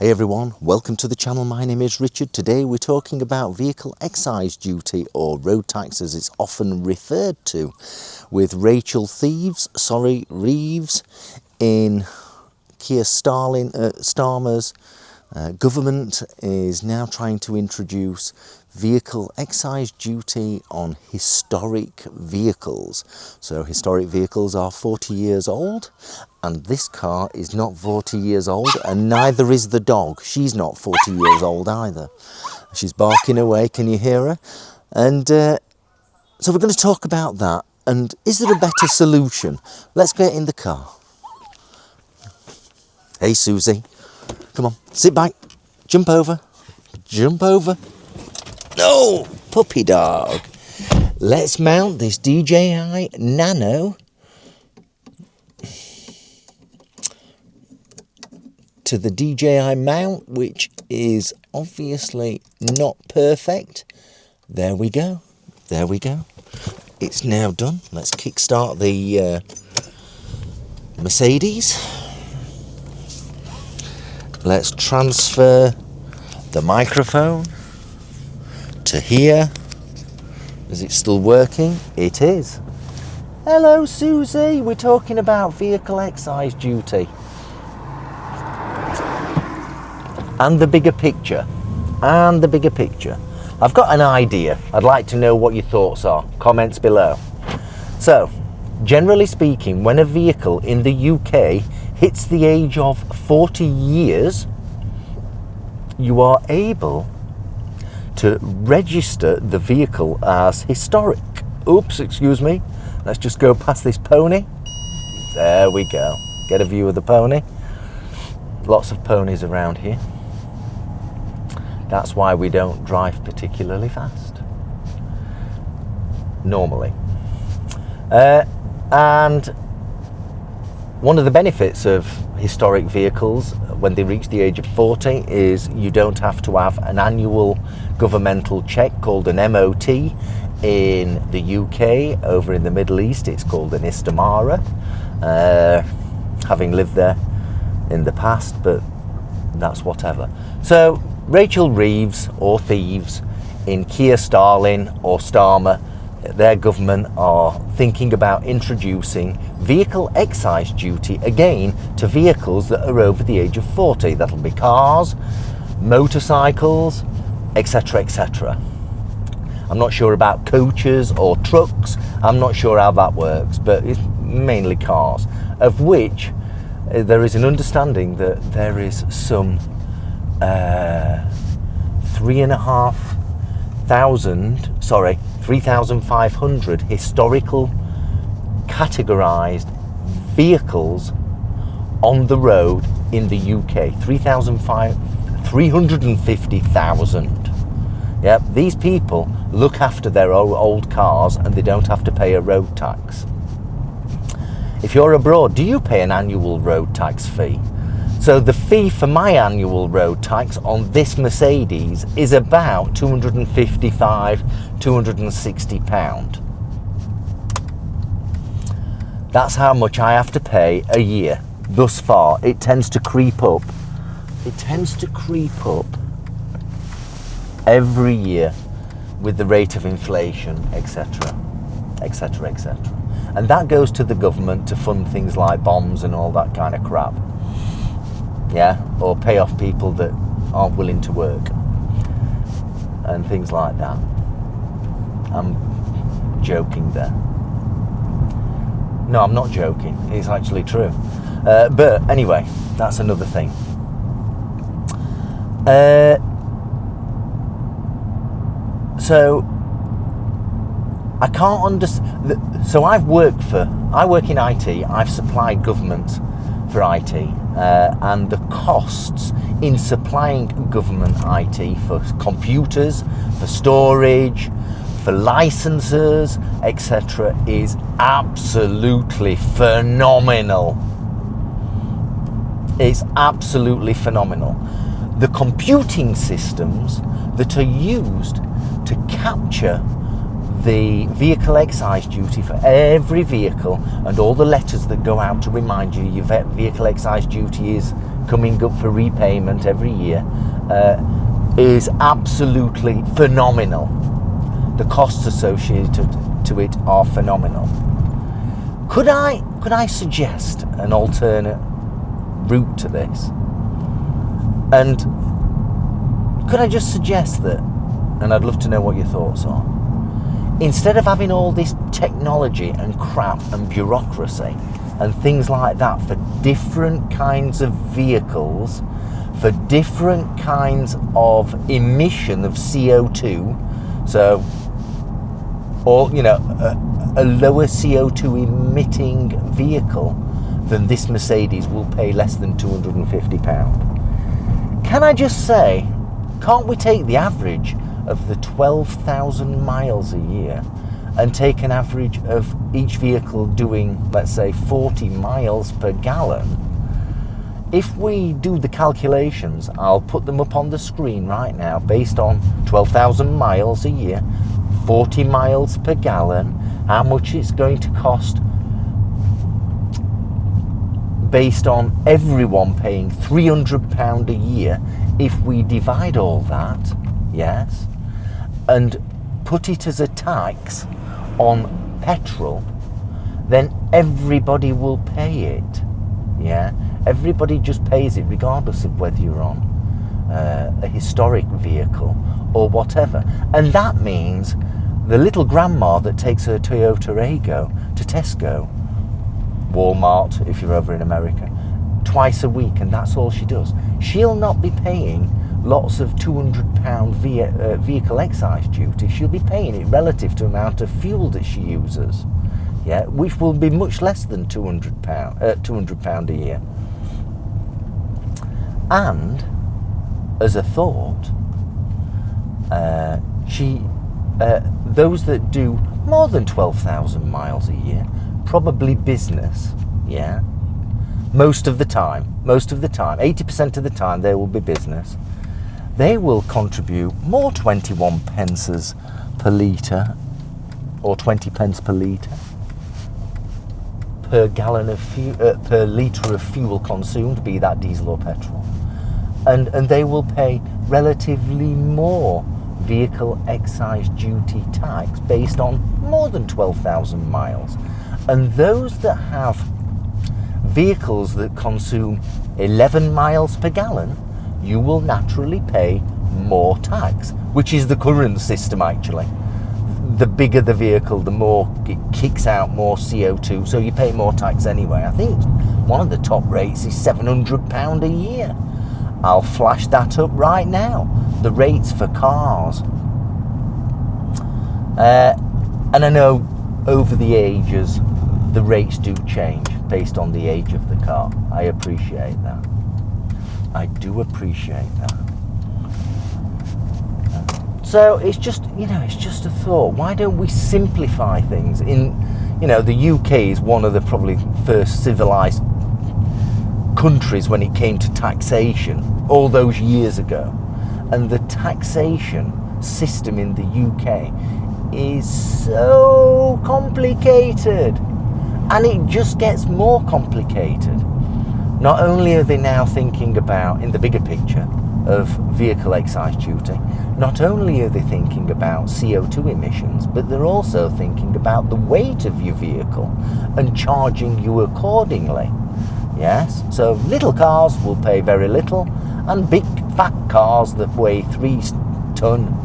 Hey everyone, welcome to the channel. My name is Richard. Today we're talking about vehicle excise duty, or road tax as it's often referred to, with Rachel Reeves in Keir Starmer's government is now trying to introduce vehicle excise duty on historic vehicles. So historic vehicles are 40 years old, and this car is not 40 years old, and neither is the dog. She's not 40 years old either. She's barking away, can you hear her? And so we're going to talk about that, and is there a better solution? Let's get in the car. Hey Susie, come on, sit back, jump over. No, puppy dog. Let's mount this DJI Nano to the DJI mount, which is obviously not perfect. There we go. It's now done. Let's kickstart the Mercedes. Let's transfer the microphone to here. Is it still working? It is. Hello Susie, we're talking about vehicle excise duty. And the bigger picture. I've got an idea. I'd like to know what your thoughts are. Comments below. So, generally speaking, when a vehicle in the UK hits the age of 40 years, you are able to register the vehicle as historic. Oops, excuse me. Let's just go past this pony. There we go. Get a view of the pony. Lots of ponies around here. That's why we don't drive particularly fast. Normally. And one of the benefits of historic vehicles when they reach the age of 40 is you don't have to have an annual governmental check called an MOT. In the UK, over in the Middle East, it's called an Istamara. Having lived there in the past, but that's whatever. So Rachel Reeves, or Thieves, in Keir Starmer, their government are thinking about introducing vehicle excise duty again to vehicles that are over the age of 40. That'll be cars, motorcycles, etc, etc. I'm not sure about coaches or trucks. I'm not sure how that works, but it's mainly cars, of which there is an understanding that there is some 3,500 historical categorised vehicles on the road in the UK. 350,000. Yep, these people look after their old cars and they don't have to pay a road tax. If you're abroad, do you pay an annual road tax fee? So the fee for my annual road tax on this Mercedes is about £255, £260. That's how much I have to pay a year. Thus far, it tends to creep up. Every year with the rate of inflation, etc. And that goes to the government to fund things like bombs and all that kind of crap. Yeah, or pay off people that aren't willing to work and things like that. I'm joking there. No, I'm not joking. It's actually true. But anyway, that's another thing. So I can't understand. So I work in IT. I've supplied government for IT, and the costs in supplying government IT for computers, for storage, for licenses, etc. is absolutely phenomenal. It's absolutely phenomenal. The computing systems that are used to capture the vehicle excise duty for every vehicle and all the letters that go out to remind you your vehicle excise duty is coming up for repayment every year is absolutely phenomenal. The costs associated to it are phenomenal. Could I suggest an alternate route to this? And could I just suggest that, and I'd love to know what your thoughts are, instead of having all this technology and crap and bureaucracy and things like that for different kinds of vehicles, for different kinds of emission of CO2, so, or, you know, a lower CO2 emitting vehicle than this Mercedes will pay less than £250. Can I just say, can't we take the average of the 12,000 miles a year and take an average of each vehicle doing, let's say, 40 miles per gallon? If we do the calculations, I'll put them up on the screen right now, based on 12,000 miles a year, 40 miles per gallon, how much it's going to cost based on everyone paying £300 a year. If we divide all that, yes, and put it as a tax on petrol, then everybody will pay it. Yeah, everybody just pays it regardless of whether you're on a historic vehicle or whatever. And that means the little grandma that takes her Toyota Aygo to Tesco, Walmart if you're over in America, twice a week, and that's all she does, she'll not be paying lots of £200 vehicle excise duty. She'll be paying it relative to the amount of fuel that she uses, yeah, which will be much less than £200 a year. And as a thought, those that do more than 12,000 miles a year, probably business, yeah, most of the time, 80% of the time they will be business, they will contribute more 21 pences per litre, or 20 pence per litre, per gallon of per litre of fuel consumed, be that diesel or petrol, and they will pay relatively more vehicle excise duty tax based on more than 12,000 miles. And those that have vehicles that consume 11 miles per gallon, you will naturally pay more tax, which is the current system actually. The bigger the vehicle, the more it kicks out more CO2, so you pay more tax anyway. I think one of the top rates is £700 a year. I'll flash that up right now, the rates for cars. And I know over the ages, the rates do change based on the age of the car. I appreciate that. I do appreciate that. So it's just, it's just a thought. Why don't we simplify things? The UK is one of the probably first civilized countries when it came to taxation all those years ago. And the taxation system in the UK is so complicated. And it just gets more complicated. Not only are they now thinking about, in the bigger picture, of vehicle excise duty, not only are they thinking about CO2 emissions, but they're also thinking about the weight of your vehicle and charging you accordingly. Yes, so little cars will pay very little, and big fat cars that weigh 3 ton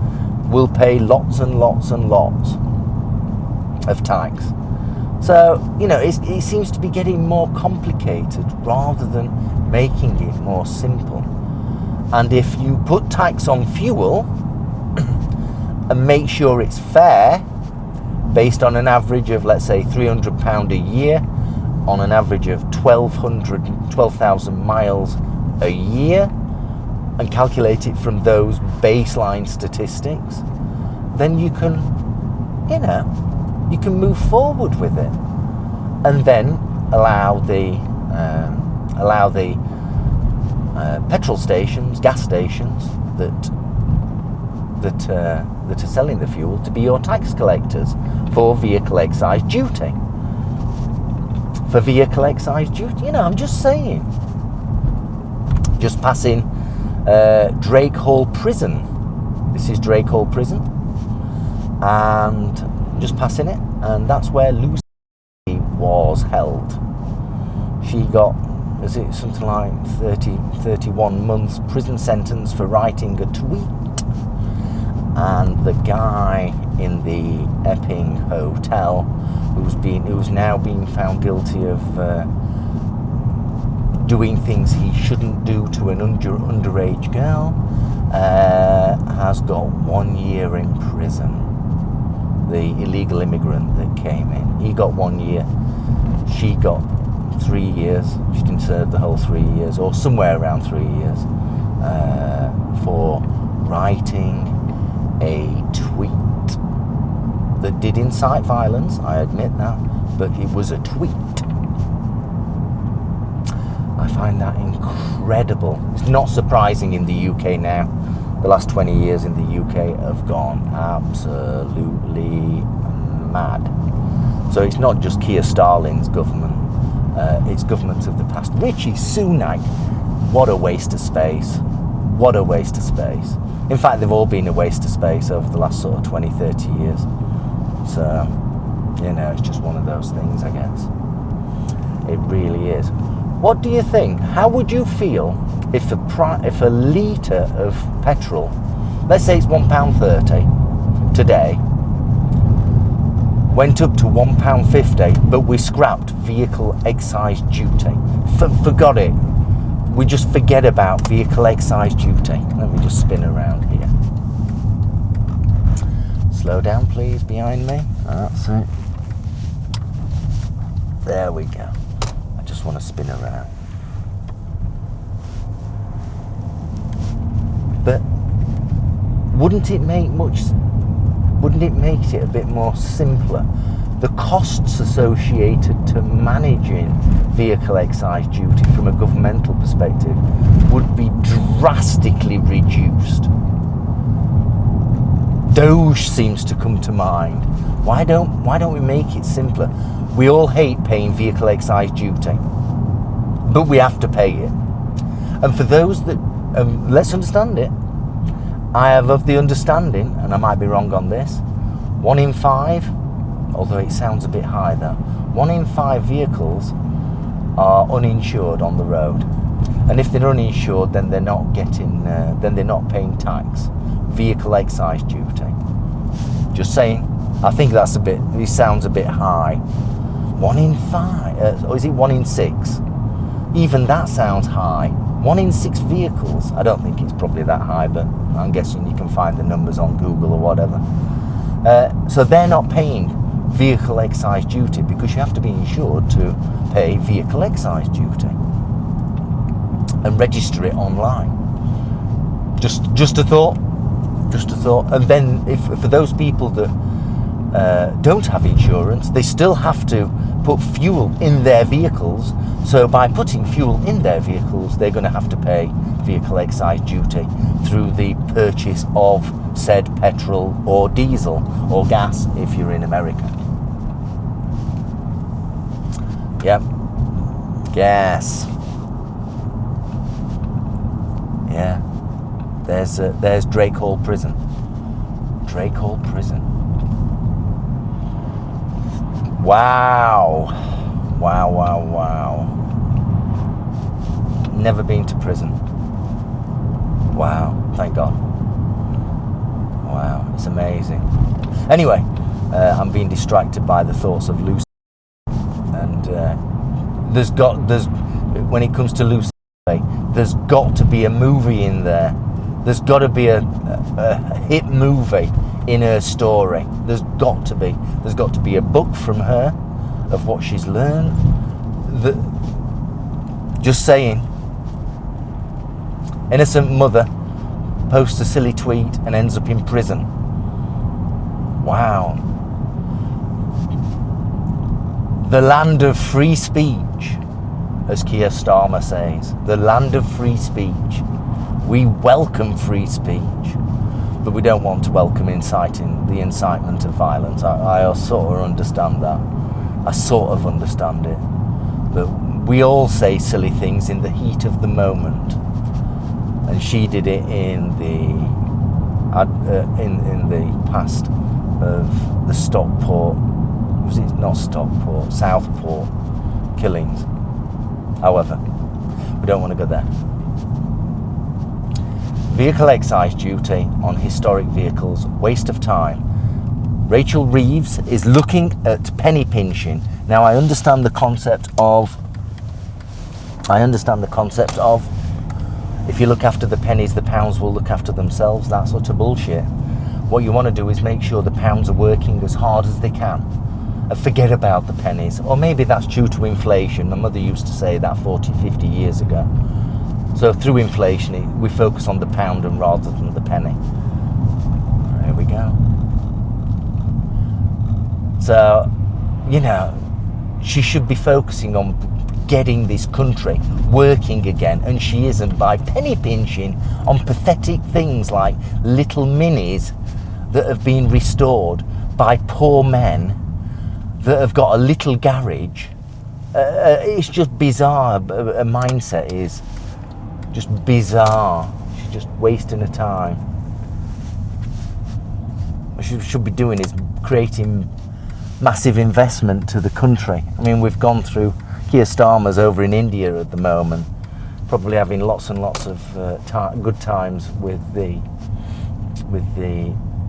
will pay lots and lots and lots of tax. So, it seems to be getting more complicated rather than making it more simple. And if you put tax on fuel and make sure it's fair, based on an average of, let's say, £300 a year, on an average of 12,000 miles a year, and calculate it from those baseline statistics, then you can move forward with it, and then allow the petrol stations, gas stations that that are selling the fuel to be your tax collectors for vehicle excise duty. For vehicle excise duty, you know, I'm just saying. Just passing Drake Hall Prison. This is Drake Hall Prison, and just passing it, and that's where Lucy was held. She got, is it something like 31 months prison sentence for writing a tweet, and the guy in the Epping hotel who's now being found guilty of doing things he shouldn't do to an underage girl, has got 1 year in prison. The illegal immigrant that came in, he got 1 year. She got 3 years. She didn't serve the whole 3 years, or somewhere around 3 years, for writing a tweet that did incite violence. I admit that, but it was a tweet. I find that incredible. It's not surprising in the UK now. The last 20 years in the UK have gone absolutely mad. So it's not just Keir Starmer's government, it's governments of the past. Rishi Sunak, what a waste of space. What a waste of space. In fact, they've all been a waste of space over the last sort of 20, 30 years. So, you know, it's just one of those things, I guess. It really is. What do you think? How would you feel if a litre of petrol, let's say it's £1.30 today, went up to £1.50, but we scrapped vehicle excise duty? Forgot it. We just forget about vehicle excise duty. Let me just spin around here. Slow down, please, behind me. That's it. There we go. I just want to spin around. But wouldn't it make it a bit more simpler? The costs associated to managing vehicle excise duty from a governmental perspective would be drastically reduced. Doge seems to come to mind. Why don't we make it simpler? We all hate paying vehicle excise duty, but we have to pay it. And for those that, let's understand it, I have of the understanding, and I might be wrong on this, 1 in 5, although it sounds a bit high though, 1 in 5 vehicles are uninsured on the road. And if they're uninsured, then they're not paying tax, vehicle excise duty. Just saying, I think it sounds a bit high. 1 in 5, or is it 1 in 6? Even that sounds high. 1 in 6 vehicles. I don't think it's probably that high, but I'm guessing you can find the numbers on Google or whatever. So they're not paying vehicle excise duty because you have to be insured to pay vehicle excise duty and register it online. Just a thought. And then for those people that don't have insurance, they still have to put fuel in their vehicles. So by putting fuel in their vehicles, they're going to have to pay vehicle excise duty through the purchase of said petrol or diesel or gas if you're in America. Yep, gas. Yeah, there's Drake Hall Prison. Drake Hall Prison. Wow. Never been to prison. Wow, thank God. Wow, it's amazing. Anyway, I'm being distracted by the thoughts of Lucy. And when it comes to Lucy, there's got to be a movie in there. There's got to be a hit movie in her story. There's got to be a book from her of what she's learned. Just saying. Innocent mother posts a silly tweet and ends up in prison. Wow. The land of free speech, as Keir Starmer says. The land of free speech. We welcome free speech. but we don't want to welcome the incitement of violence. I sort of understand that. I sort of understand it. But we all say silly things in the heat of the moment, and she did it in the past of the Stockport, was it not Stockport, Southport killings. However, we don't want to go there. Vehicle excise duty on historic vehicles, waste of time. Rachel Reeves is looking at penny pinching. Now I understand the concept of if you look after the pennies, the pounds will look after themselves. That's utter bullshit. What you want to do is make sure the pounds are working as hard as they can. And forget about the pennies. Or maybe that's due to inflation. My mother used to say that 40, 50 years ago. So through inflation, we focus on the pound and rather than the penny. There we go. So, you know, she should be focusing on getting this country working again, and she isn't, by penny pinching on pathetic things like little minis that have been restored by poor men that have got a little garage. It's just bizarre. A mindset is just bizarre. She's just wasting her time. What she should be doing is creating massive investment to the country. I mean, we've gone through Keir Starmer's over in India at the moment, probably having lots and lots of good times with the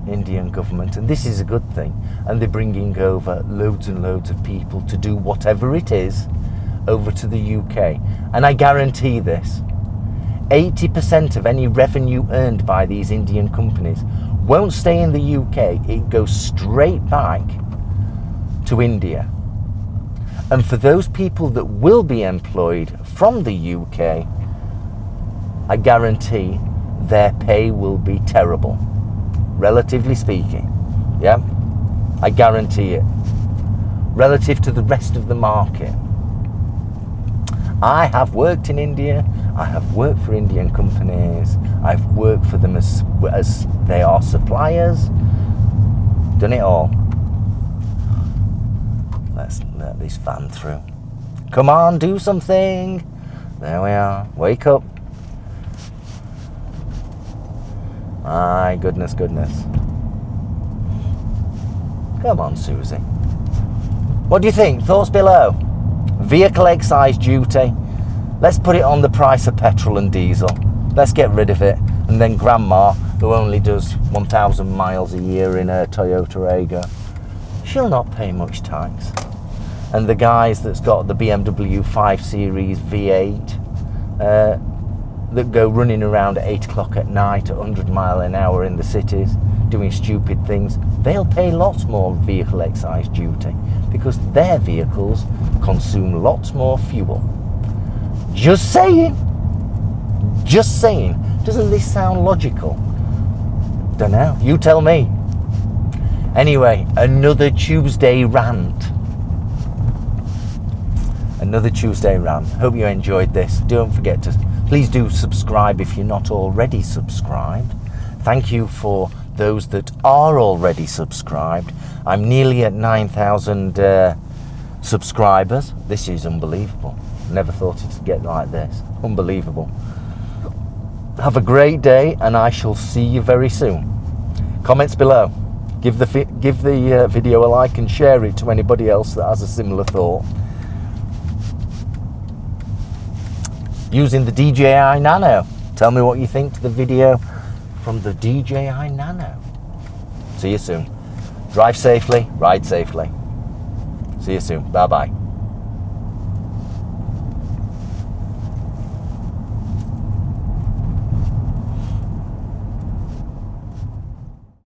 Indian government, and this is a good thing. And they're bringing over loads and loads of people to do whatever it is over to the UK. And I guarantee this, 80% of any revenue earned by these Indian companies won't stay in the UK. It goes straight back to India. And for those people that will be employed from the UK, I guarantee their pay will be terrible, relatively speaking. Yeah, I guarantee it. Relative to the rest of the market. I have worked in India. I have worked for Indian companies. I've worked for them as they are suppliers. Done it all. Let's let this van through. Come on, do something. There we are. Wake up. My goodness. Come on, Susie. What do you think? Thoughts below. Vehicle excise duty. Let's put it on the price of petrol and diesel. Let's get rid of it. And then Grandma, who only does 1,000 miles a year in her Toyota Aygo, she'll not pay much tax. And the guys that's got the BMW 5 Series V8 that go running around at 8 o'clock at night at 100 mile an hour in the cities doing stupid things, they'll pay lots more vehicle excise duty because their vehicles consume lots more fuel. Just saying. Doesn't this sound logical? Don't know. You tell me. Anyway, another Tuesday rant. Hope you enjoyed this. Don't forget to please do subscribe if you're not already subscribed. Thank you for those that are already subscribed. I'm nearly at 9,000 subscribers. This is unbelievable. Never thought it'd get like this. Unbelievable. Have a great day, and I shall see you very soon. Comments below. Give the video a like and share it to anybody else that has a similar thought. Using the DJI Nano. Tell me what you think to the video from the DJI Nano. See you soon. Drive safely, ride safely. See you soon. Bye-bye.